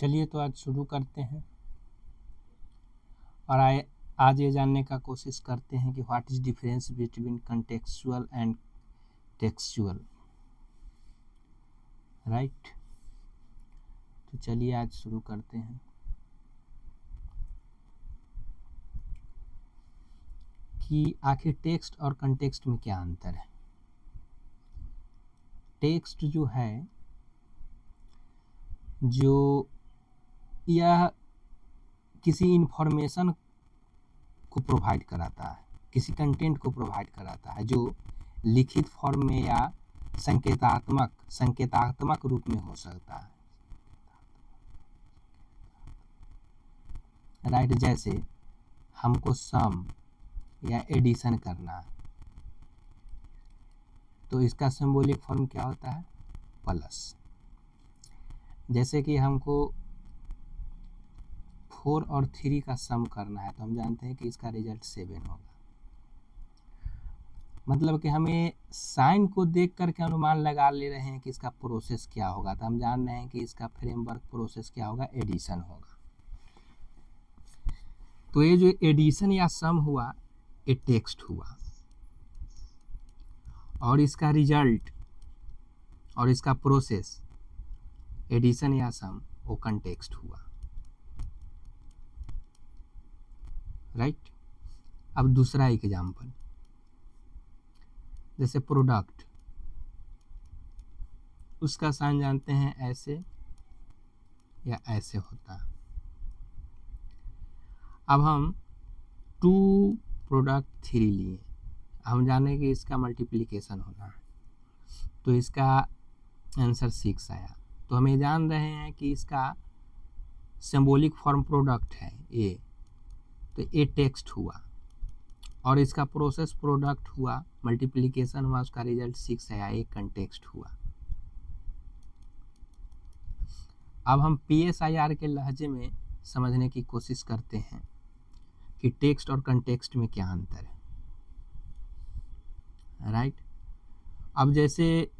चलिए तो आज शुरू करते हैं और आज ये जानने का कोशिश करते हैं कि what is difference between contextual and textual, right. तो चलिए आज शुरू करते हैं कि आखिर टेक्स्ट और कंटेक्स्ट में क्या अंतर है। टेक्स्ट जो है जो यह किसी इंफॉर्मेशन को प्रोवाइड कराता है, किसी कंटेंट को प्रोवाइड कराता है जो लिखित फॉर्म में या संकेतात्मक रूप में हो सकता है, राइट। जैसे हमको सम या एडिशन करना है तो इसका सिंबॉलिक फॉर्म क्या होता है, प्लस। जैसे कि हमको 4 और 3 का सम करना है तो हम जानते हैं कि इसका रिजल्ट 7 होगा। मतलब कि हमें साइन को देख करके अनुमान लगा ले रहे हैं कि इसका प्रोसेस क्या होगा, तो हम जान रहे हैं कि इसका फ्रेमवर्क प्रोसेस क्या होगा, एडिशन होगा। तो ये जो एडिशन या सम हुआ ये टेक्स्ट हुआ और इसका रिजल्ट और इसका प्रोसेस एडिशन या सम वो कंटेक्स्ट हुआ, राइट। अब दूसरा एग्जाम्पल, जैसे प्रोडक्ट, उसका साइन जानते हैं ऐसे या ऐसे होता है। अब हम 2 प्रोडक्ट 3 लिए, हम जाने कि इसका मल्टीप्लिकेशन होना है तो इसका आंसर 6 आया। तो हम ये जान रहे हैं कि इसका सिंबॉलिक फॉर्म प्रोडक्ट है ए, तो ए टेक्स्ट हुआ और इसका प्रोसेस प्रोडक्ट हुआ, मल्टीप्लिकेशन हुआ, उसका रिजल्ट 6 आया, एक कंटेक्स्ट हुआ। अब हम PSIR के लहजे में समझने की कोशिश करते हैं कि टेक्स्ट और कंटेक्स्ट में क्या अंतर है, राइट। अब जैसे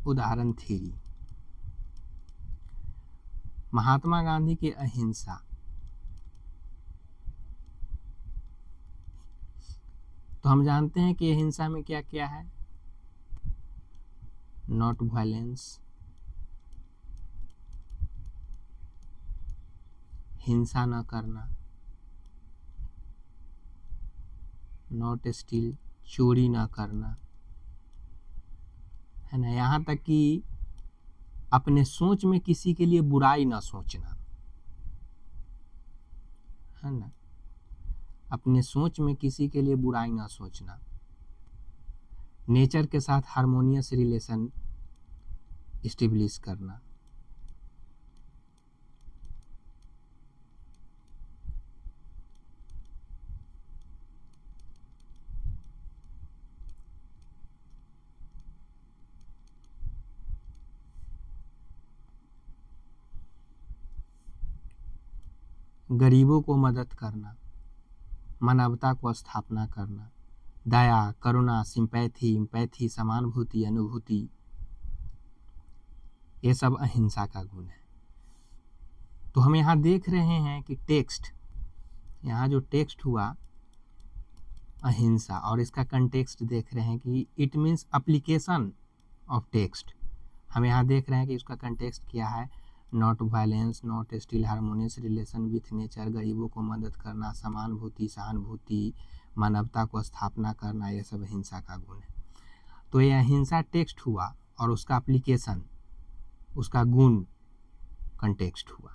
उदाहरण 3, महात्मा गांधी की अहिंसा, तो हम जानते हैं कि अहिंसा में क्या क्या है, नॉट वायलेंस, हिंसा न करना, नॉट स्टील, चोरी न करना, है ना। यहाँ तक कि अपने सोच में किसी के लिए बुराई ना सोचना, है ना। अपने सोच में किसी के लिए बुराई ना सोचना, नेचर के साथ हार्मोनियस रिलेशन एस्टेब्लिश करना, गरीबों को मदद करना, मानवता को स्थापना करना, दया, करुणा, सिंपैथी, समानुभूति, अनुभूति, ये सब अहिंसा का गुण है। तो हम यहाँ देख रहे हैं कि टेक्स्ट, यहाँ जो टेक्स्ट हुआ अहिंसा और इसका कंटेक्स्ट देख रहे हैं कि it means application of text. हम यहाँ देख रहे हैं कि उसका कंटेक्स्ट क्या है, not violence, not steel, harmonious relation with nature, गरीबों को मदद करना, समानुभूति, सहानुभूति, मानवता को स्थापना करना, यह सब अहिंसा का गुण है। तो यह अहिंसा टेक्स्ट हुआ और उसका एप्लीकेशन, उसका गुण कंटेक्स्ट हुआ,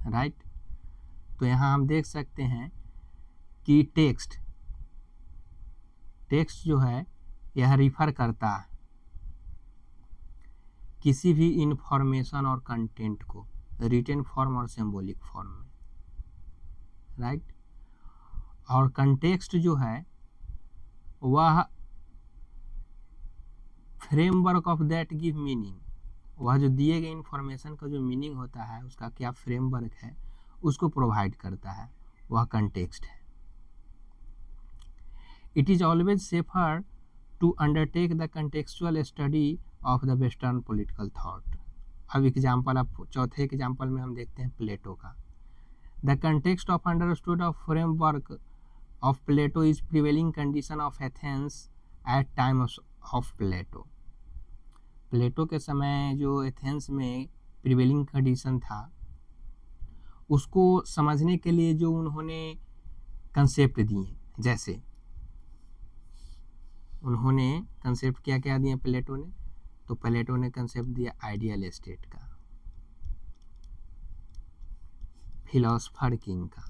राइट। तो यहाँ हम देख सकते हैं कि टेक्स्ट जो है यह रिफर करता है किसी भी इंफॉर्मेशन और कंटेंट को रिटन फॉर्म और सिंबॉलिक फॉर्म में, राइट। और कंटेक्स्ट जो है वह framework of that give meaning, वह जो दिए गए इंफॉर्मेशन का जो मीनिंग होता है, उसका क्या फ्रेमवर्क है, उसको प्रोवाइड करता है, वह कंटेक्स्ट है। It is always safer to undertake the contextual study of the western political thought. अब एग्जाम्पल, अब चौथे एग्जाम्पल में हम देखते हैं प्लेटो का। The context of understood of framework of Plato is prevailing condition of Athens at time of Plato. Plato के समय जो एथेंस में प्रिवेलिंग कंडीशन था उसको समझने के लिए जो उन्होंने कंसेप्ट दिए, जैसे उन्होंने कंसेप्ट क्या क्या दिए प्लेटो ने, तो प्लेटो ने कंसेप्ट दिया आइडियल स्टेट का, फिलोसफर किंग का,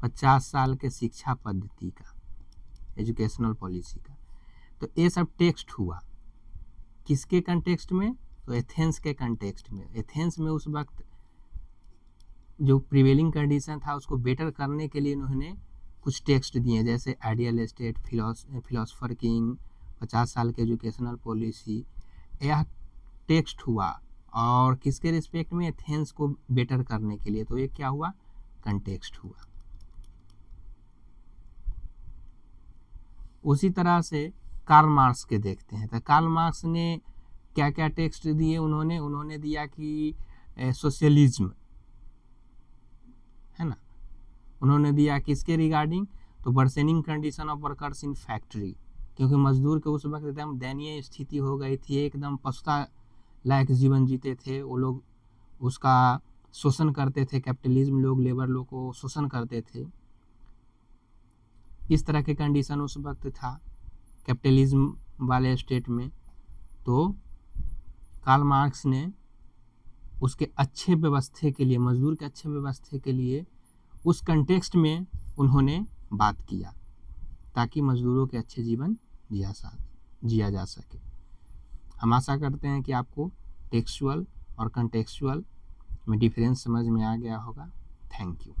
पचास साल के शिक्षा पद्धति का, एजुकेशनल पॉलिसी का। तो ये सब टेक्स्ट हुआ किसके कंटेक्स्ट में, तो एथेंस के कंटेक्स्ट में। एथेंस में उस वक्त जो प्रिवेलिंग कंडीशन था उसको बेटर करने के लिए उन्होंने कुछ टेक्स्ट दिए, जैसे आइडियल स्टेट, फिलोसफर किंग, 50 साल के एजुकेशनल पॉलिसी। यह टेक्स्ट हुआ और किसके रिस्पेक्ट में, एथेंस को बेटर करने के लिए। तो ये क्या हुआ, कंटेक्स्ट हुआ। उसी तरह से कार्ल मार्क्स के देखते हैं। तो कार्ल मार्क्स ने क्या क्या टेक्स्ट दिए, उन्होंने दिया कि सोशलिज्म है ना, उन्होंने दिया किसके रिगार्डिंग, तो worsening condition of workers in factory, क्योंकि मजदूर के उस वक्त एकदम दयनीय स्थिति हो गई थी, एकदम पछता लायक जीवन जीते थे वो लोग, उसका शोषण करते थे, कैपिटलिज्म लोग लेबर लोग को शोषण करते थे। इस तरह के कंडीशन उस वक्त था कैपिटलिज्म वाले स्टेट में। तो कार्ल मार्क्स ने उसके अच्छे व्यवस्था के लिए, मजदूर के अच्छे व्यवस्था के लिए उस कंटेक्स्ट में उन्होंने बात किया ताकि मजदूरों के अच्छे जीवन जिया जा सके। हम आशा करते हैं कि आपको टेक्सचुअल और कंटेक्सचुअल में डिफरेंस समझ में आ गया होगा। Thank you.